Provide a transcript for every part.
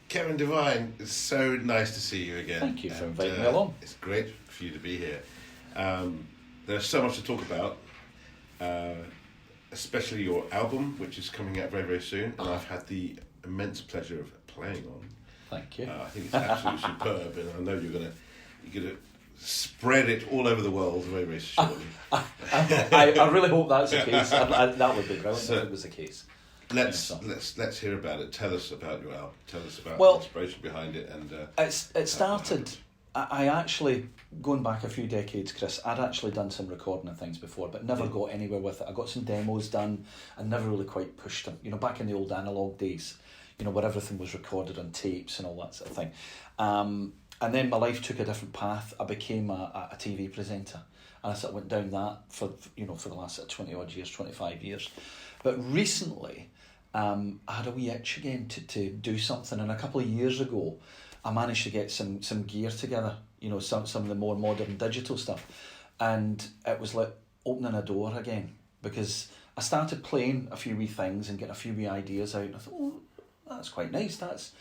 Kevin Devine, it's so nice to see you again. Thank you for inviting me along. It's great for you to be here. There's so much to talk about, especially your album, which is coming out very, very soon, and I've had the immense pleasure of playing on. Thank you. I think it's absolutely superb, and I know you're gonna spread it all over the world very, very shortly. I really hope that's the case. That would be brilliant if it was the case. Let's hear about it. Tell us about your album. Tell us about the inspiration behind it. And it started. I actually, going back a few decades, Chris, I'd actually done some recording of things before, but never got anywhere with it. I got some demos done and never really quite pushed them. Back in the old analog days, where everything was recorded on tapes and all that sort of thing. And then my life took a different path. I became a TV presenter, and I sort of went down that for the last 20 odd years, 25 years. But recently, I had a wee itch again to do something, and a couple of years ago, I managed to get some gear together, some of the more modern digital stuff, and it was like opening a door again, because I started playing a few wee things and getting a few wee ideas out, and I thought, oh, that's quite nice, that's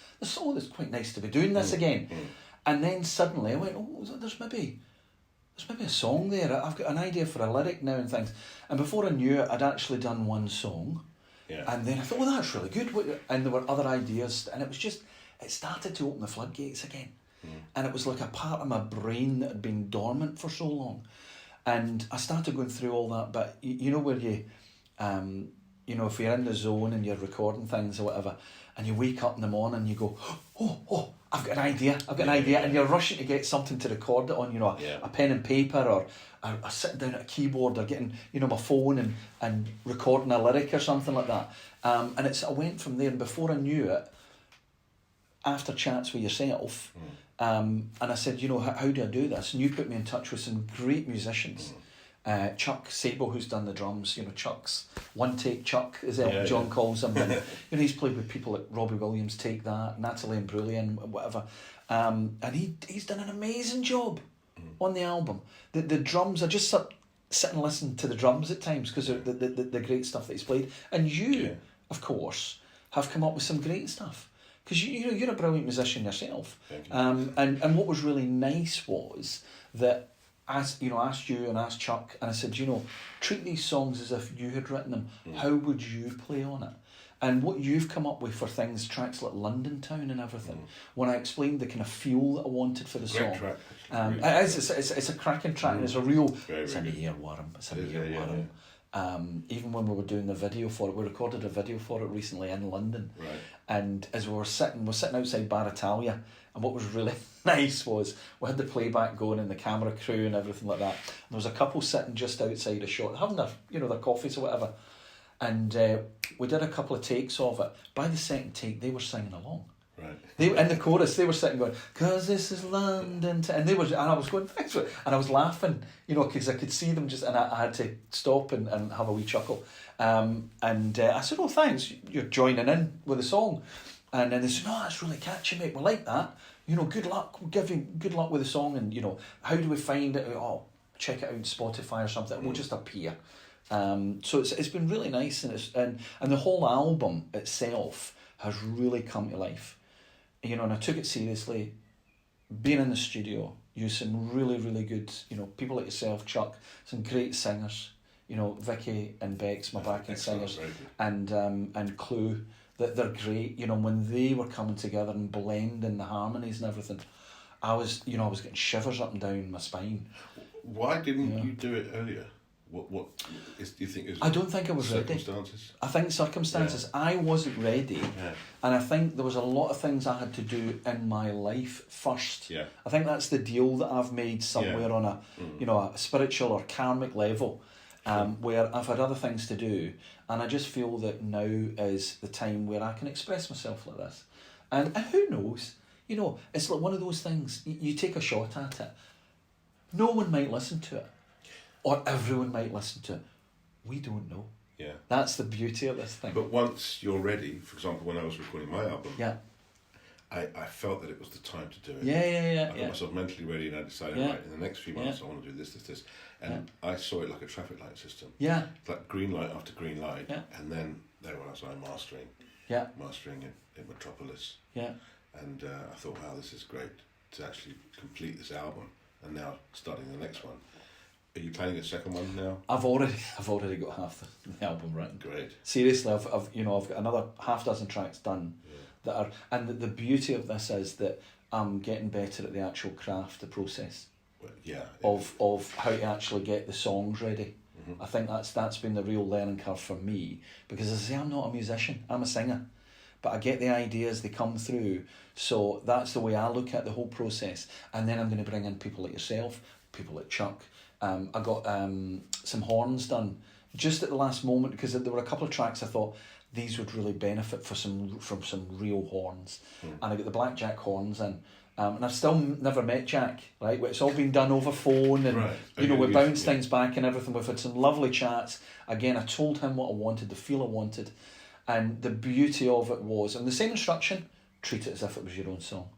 quite nice to be doing this again. And then suddenly I went, oh, there's maybe a song there, I've got an idea for a lyric now and things, and before I knew it, I'd actually done one song. Yeah. And then I thought, oh, that's really good. And there were other ideas, and it started to open the floodgates again. And it was like a part of my brain that had been dormant for so long. And I started going through all that, but where you, if you're in the zone and you're recording things or whatever, and you wake up in the morning and you go, oh, I've got an idea, and you're rushing to get something to record it on, a pen and paper, or sitting down at a keyboard, or getting, my phone and recording a lyric or something like that. And I went from there, and before I knew it, after chats with yourself, and I said, how do I do this? And you put me in touch with some great musicians. Chuck Sabo, who's done the drums, Chuck's One Take Chuck, as John calls him. And, he's played with people like Robbie Williams, Take That, Natalie Imbruglia, and whatever. And he's done an amazing job on the album. The drums, I just sit and listen to the drums at times because of the great stuff that he's played. And you, of course, have come up with some great stuff. Because you're a brilliant musician yourself. And what was really nice was that asked you and asked Chuck, and I said, treat these songs as if you had written them. How would you play on it? And what you've come up with for things, tracks like London Town and everything, when I explained the kind of feel that I wanted for the song. Track. It's a cracking track, and it's a real, very, it's an very earworm. It's an earworm. Even when we were doing the video for it, we recorded a video for it recently in London. Right. And as we're sitting outside Bar Italia, and what was really nice was we had the playback going and the camera crew and everything like that. And there was a couple sitting just outside a shot, having their coffees or whatever. And we did a couple of takes of it. By the second take, they were singing along. Right. In the chorus, they were sitting going, "'Cause this is London," and I was going, "Thanks," and I was laughing, because I could see them and I had to stop and have a wee chuckle. And I said, "Oh, thanks, you're joining in with the song," and then they said, "No, that's really catchy, mate. We like that. Good luck. We'll give you good luck with the song, and how do we find it? Oh, check it out on Spotify or something. We'll just appear." So it's been really nice, and the whole album itself has really come to life. And I took it seriously, being in the studio, used some really, really good, people like yourself, Chuck, some great singers, Vicky and Bex, my backing singers, and Clue, that they're great. When they were coming together and blending the harmonies and everything, I was getting shivers up and down my spine. Why didn't you do it earlier? What do you think is? I don't think I was circumstances? Ready. I think circumstances. Yeah. I wasn't ready, and I think there was a lot of things I had to do in my life first. Yeah. I think that's the deal that I've made somewhere on a a spiritual or karmic level, where I've had other things to do, and I just feel that now is the time where I can express myself like this, and who knows, it's like one of those things. You take a shot at it. No one might listen to it. Or everyone might listen to it. We don't know. Yeah. That's the beauty of this thing. But once you're ready, for example, when I was recording my album, I felt that it was the time to do it. Yeah. I got myself mentally ready, and I decided, right, in the next few months I want to do this. And I saw it like a traffic light system. Yeah. Like green light after green light. Yeah. And then there was I mastering. Yeah. Mastering in Metropolis. Yeah. and I thought, wow, this is great to actually complete this album, and now starting the next one. Are you planning a second one now? I've already got half the album written. Great. Seriously, I've got another half dozen tracks done that are, and the beauty of this is that I'm getting better at the actual craft, the process. Of how to actually get the songs ready. Mm-hmm. I think that's been the real learning curve for me, because as I say, I'm not a musician, I'm a singer, but I get the ideas, they come through, so that's the way I look at the whole process. And then I'm going to bring in people like yourself, people like Chuck. I got some horns done just at the last moment, because there were a couple of tracks I thought these would really benefit from some real horns. And I got the blackjack horns in. And I've still never met Jack, right? It's all been done over phone, and we bounce things back and everything. We've had some lovely chats. Again, I told him what I wanted, the feel I wanted, and the beauty of it was, and the same instruction, treat it as if it was your own song.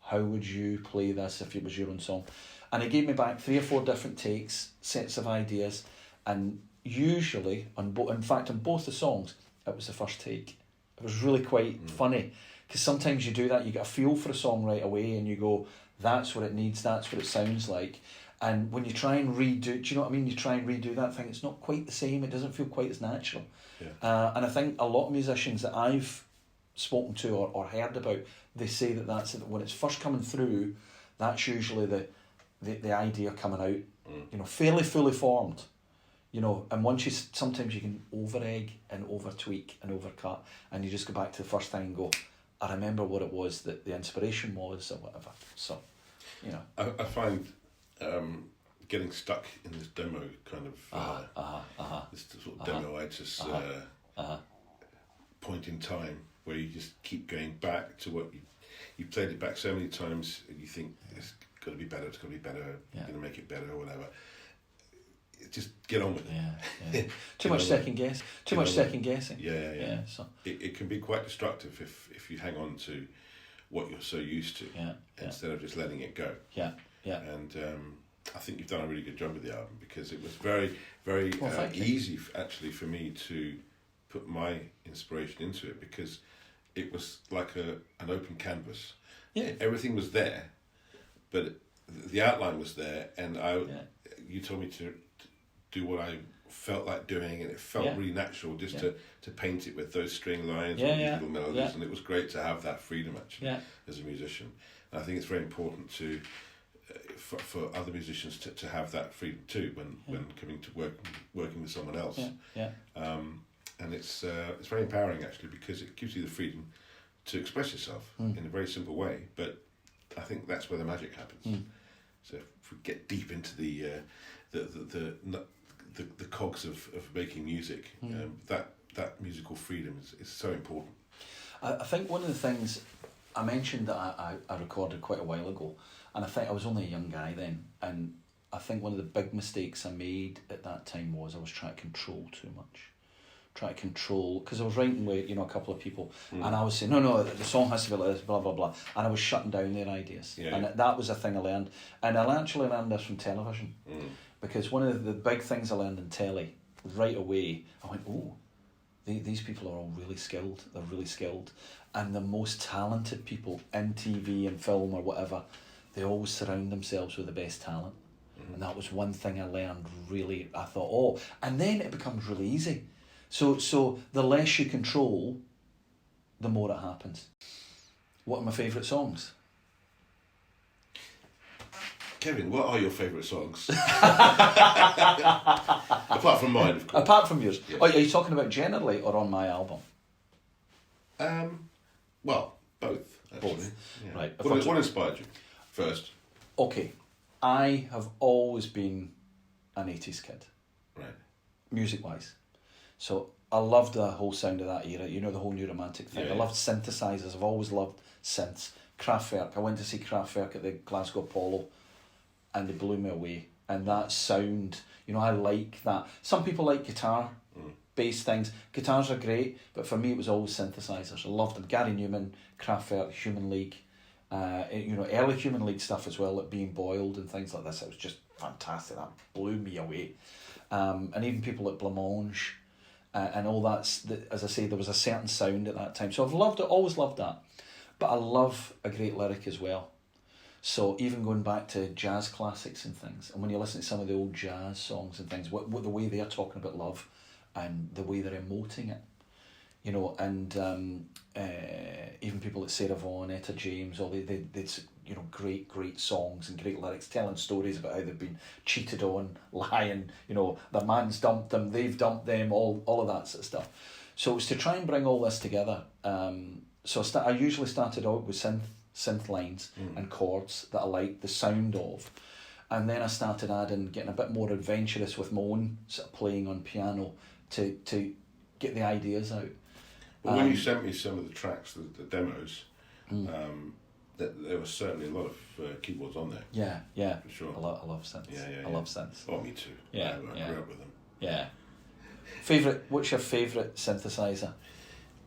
How would you play this if it was your own song? And he gave me back 3 or 4 different takes, sets of ideas, and usually, in both the songs, it was the first take. It was really quite funny, because sometimes you do that, you get a feel for a song right away, and you go, that's what it needs, that's what it sounds like. And when you try and redo, do you know what I mean? You try and redo that thing, it's not quite the same, it doesn't feel quite as natural. And I think a lot of musicians that I've spoken to or heard about, they say that's when it's first coming through, that's usually the idea coming out, fairly fully formed. And once sometimes you can over egg and over tweak and overcut, and you just go back to the first thing and go, I remember what it was that the inspiration was, or whatever. So, I find getting stuck in this demo kind of this sort of demo-itis point in time, where you just keep going back to what you played it back so many times, and you think it's got to be better, you're going to make it better or whatever. Just get on with it. Too much second guessing. Yeah. So it can be quite destructive if you hang on to what you're so used to instead of just letting it go. And I think you've done a really good job with the album, because it was very, very easy actually for me to put my inspiration into it, because it was like an open canvas. Everything was there, but the outline was there, and you told me to do what I felt like doing, and it felt really natural just to paint it with those string lines and these little melodies, and it was great to have that freedom actually as a musician. And I think it's very important to for other musicians to have that freedom too when coming to working with someone else. And it's very empowering actually, because it gives you the freedom to express yourself in a very simple way, but I think that's where the magic happens. So if we get deep into the cogs of making music, that musical freedom is so important. I think one of the things I mentioned that I recorded quite a while ago, and I think I was only a young guy then, and I think one of the big mistakes I made at that time was I was trying to control too much. Because I was writing with a couple of people, and I was saying no, the song has to be like this, blah blah blah, and I was shutting down their ideas, and that was a thing I learned, and I actually learned this from television, because one of the big things I learned in telly right away, I went, these people are all really skilled. They're really skilled, and the most talented people in TV and film or whatever, they always surround themselves with the best talent, and that was one thing I learned. Really, I thought, and then it becomes really easy. So the less you control, the more it happens. What are my favourite songs? Kevin, what are your favourite songs? Apart from mine, of course. Apart from yours. Yeah. Are you talking about generally or on my album? Well, both. Actually. Both. Yeah. Right. What inspired you first? Okay. I have always been an 80s kid. Right. Music-wise. So I loved the whole sound of that era, the whole new romantic thing. Yeah. I loved synthesizers, I've always loved synths. Kraftwerk, I went to see Kraftwerk at the Glasgow Apollo, and they blew me away. And that sound, I like that. Some people like guitar, bass things. Guitars are great, but for me it was always synthesizers. I loved them. Gary Newman, Kraftwerk, Human League, early Human League stuff as well, like Being Boiled and things like this. It was just fantastic. That blew me away. And even people like Blancmange, and all that, as I say, there was a certain sound at that time. So I've loved it, always loved that. But I love a great lyric as well. So even going back to jazz classics and things, and when you listen to some of the old jazz songs and things, what the way they're talking about love and the way they're emoting it, you know, and even people like Sarah Vaughan, Etta James, all they'd you know, great songs and great lyrics, telling stories about how they've been cheated on, lying, you know, their man's dumped them, they've dumped them, all of that sort of stuff. So it was to try and bring all this together. So I usually started out with synth lines and chords that I liked the sound of, and then I started getting a bit more adventurous with my own sort of playing on piano to get the ideas out. Well, when you sent me some of the tracks, the demos, there was certainly a lot of keyboards on there. Yeah, for sure. I love synths. I love synths. Oh, me too. I grew up with them. Yeah. What's your favourite synthesizer?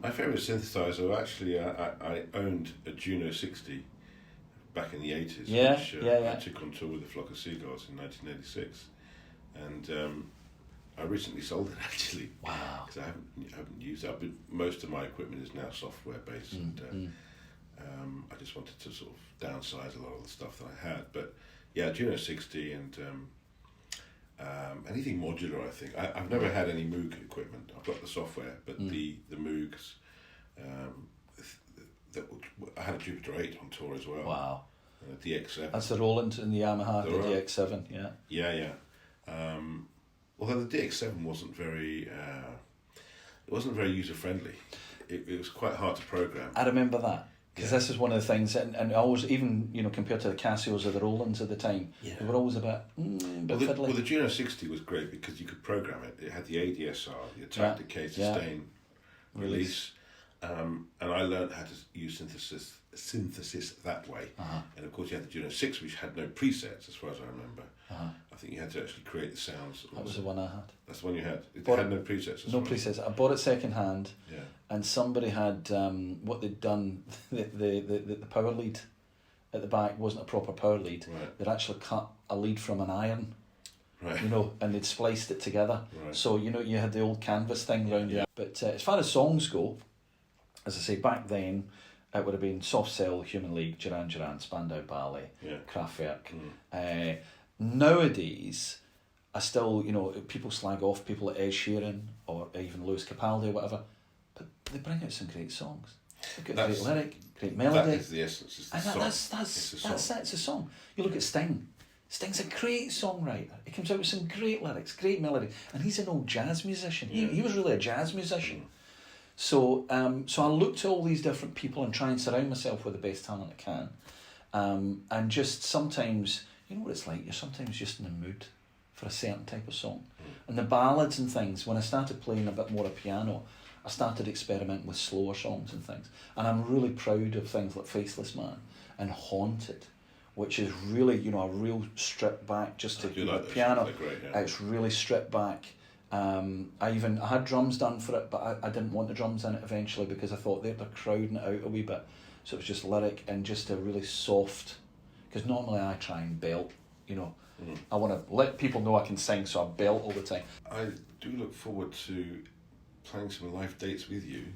My favourite synthesizer, actually, I owned a Juno 60 back in the 80s, which I took on tour with the Flock of Seagulls in 1986, and I recently sold it, actually. Wow. Because I haven't used it. But most of my equipment is now software based, and I just wanted to sort of downsize a lot of the stuff that I had. But yeah, Juno 60 and anything modular, I think. I've never had any Moog equipment. I've got the software, but the Moogs, I had a Jupiter 8 on tour as well. Wow. DX7. That's the Roland and the Yamaha, the DX7, yeah. Yeah. Although the DX7 wasn't very user friendly. It was quite hard to program. I remember that. Because this is one of the things, and I always, even, you know, compared to the Casios or the Rolands at the time, they were always a bit fiddly. Well, the Juno 60 was great because you could program it. It had the ADSR, the attack, decay, sustain, release. And I learned how to use synthesis that way. And of course you had the Juno 6, which had no presets as far as I remember. I think you had to actually create the sounds. That was the one I had. That's the one you had? It had no presets? No presets. I bought it second hand, and somebody had, what they'd done, the power lead at the back wasn't a proper power lead. Right. They'd actually cut a lead from an iron. Right. You know, and they'd spliced it together. Right. So, you know, you had the old canvas thing round you. But as far as songs go, as I say, back then, it would have been Soft Cell, Human League, Duran Duran, Spandau Ballet, Kraftwerk. Nowadays, I still, you know, people slag off people like Ed Sheeran or even Lewis Capaldi or whatever, but they bring out some great songs. They've got great lyric, great melody. That is the essence. It's the song. That's a song. You look at Sting. Sting's a great songwriter. He comes out with some great lyrics, great melody, and he's an old jazz musician. He was really a jazz musician. So I look to all these different people and try and surround myself with the best talent I can. And just sometimes, you know what it's like, you're sometimes just in the mood for a certain type of song. And the ballads and things, when I started playing a bit more of piano, I started experimenting with slower songs and things. And I'm really proud of things like Faceless Man and Haunted, which is really, you know, a real stripped back, just to piano. Great, It's really stripped back. I had drums done for it, but I didn't want the drums in it eventually because I thought they're crowding it out a wee bit. So it was just lyric and just a really soft, because normally I try and belt, you know. I want to let people know I can sing, so I belt all the time. I do look forward to playing some live dates with you.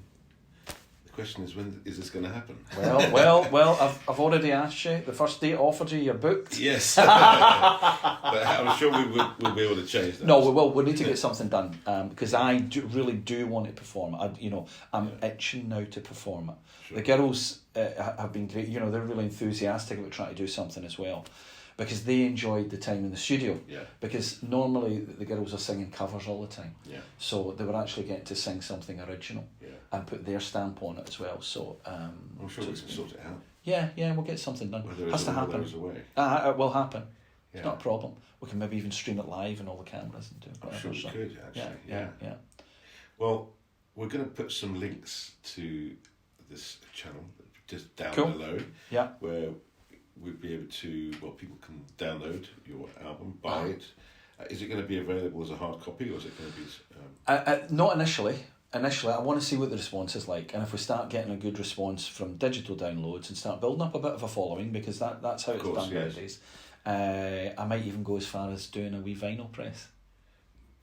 The question is, when is this going to happen? Well, I've already asked you. The first date offered you're booked. Yes. But I'm sure we'll be able to change that. No, we will. We need to get something done because I really do want to perform. I'm itching now to perform it. Sure. The girls have been great. You know, they're really enthusiastic about trying to do something as well, because they enjoyed the time in the studio. Yeah. Because normally the girls are singing covers all the time. Yeah. So they were actually getting to sing something original. Yeah. And put their stamp on it as well. So I'm sure we can sort it out. Yeah, we'll get something done. Whether has to happen. It will happen. Yeah. It's not a problem. We can maybe even stream it live in all the cameras and do whatever. I'm sure we could, actually. Yeah. Well, we're going to put some links to this channel just down below. Yeah. Where we'll be able to, people can download your album, buy it. Is it going to be available as a hard copy, or is it going to be... Not initially. Initially, I want to see what the response is like, and if we start getting a good response from digital downloads and start building up a bit of a following, because that's how it's done nowadays, I might even go as far as doing a wee vinyl press.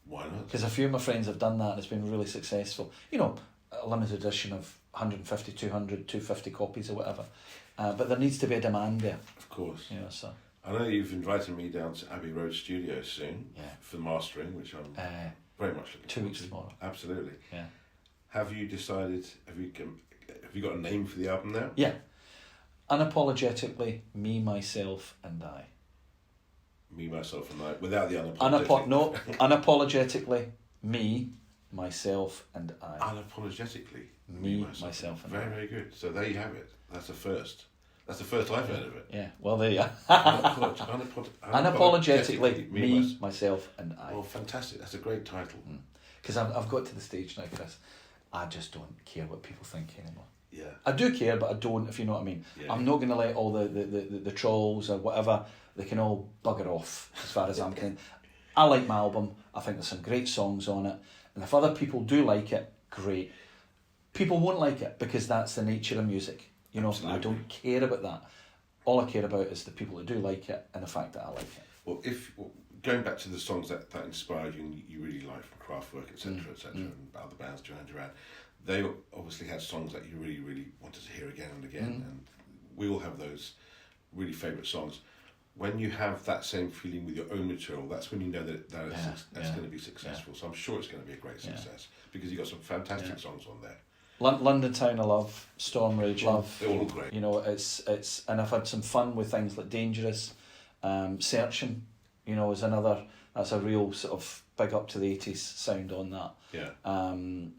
Why not? Because a few of my friends have done that and it's been really successful. You know, a limited edition of 150, 200, 250 copies or whatever. But there needs to be a demand there. Of course. You know, so. I know you've invited me down to Abbey Road Studios soon for mastering, which I'm very much looking 2 weeks tomorrow. Absolutely. Yeah. Have you decided, have you got a name for the album now? Yeah. Unapologetically, Me, Myself and I. Me, Myself and I, without the unapologetic. No, unapologetically, Me, Myself and I. Unapologetically, Me, Myself and I. Very, very good. So there you have it. That's the first. That's the first I've heard of it. Yeah, well, there you are. Unapologetically, Me, Myself and I. Oh, fantastic. That's a great title. Because I've got to the stage now, Chris, I just don't care what people think anymore. Yeah. I do care, but I don't, if you know what I mean. Yeah. I'm not going to let all the trolls or whatever, they can all bugger off as far as I'm concerned. I like my album. I think there's some great songs on it. And if other people do like it, great. People won't like it because that's the nature of music. You know, absolutely. I don't care about that. All I care about is the people that do like it and the fact that I like it. Well, going back to the songs that inspired you and you really like from Kraftwerk, etc., and other bands, Duran Duran, they obviously had songs that you really, really wanted to hear again and again, and we all have those really favourite songs. When you have that same feeling with your own material, that's when you know that it's going to be successful. So I'm sure it's going to be a great success because you've got some fantastic songs on there. London Town of Love, Storm Raging. Love. They're all great. You know, it's and I've had some fun with things like Dangerous, Searching. You know, is another. That's a real sort of big up to the 80s sound on that. Yeah. And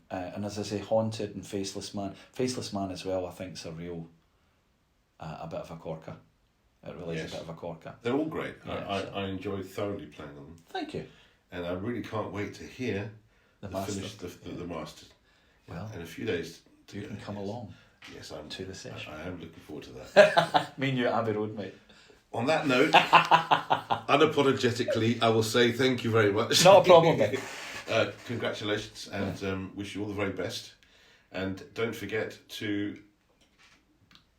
as I say, Haunted and Faceless Man. Faceless Man as well, I think, is a real, a bit of a corker. It really is a bit of a corker. They're all great. Yeah, I enjoyed thoroughly playing them. Thank you. And I really can't wait to hear the master. Well, in a few days. You can come along. Yes, I'm to the session. I am looking forward to that. Me and you at Abbey Road, mate. On that note, unapologetically, I will say thank you very much. Not a problem, mate. Congratulations, and wish you all the very best. And don't forget to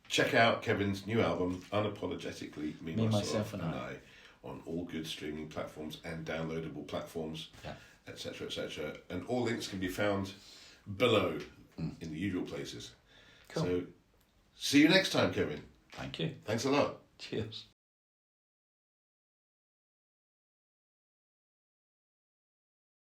check out Kevin's new album, Unapologetically, Me, Myself and I, on all good streaming platforms and downloadable platforms, etc., etc. And all links can be found below in the usual places. Cool. So, see you next time, Kevin. Thank you. Thanks a lot. Cheers.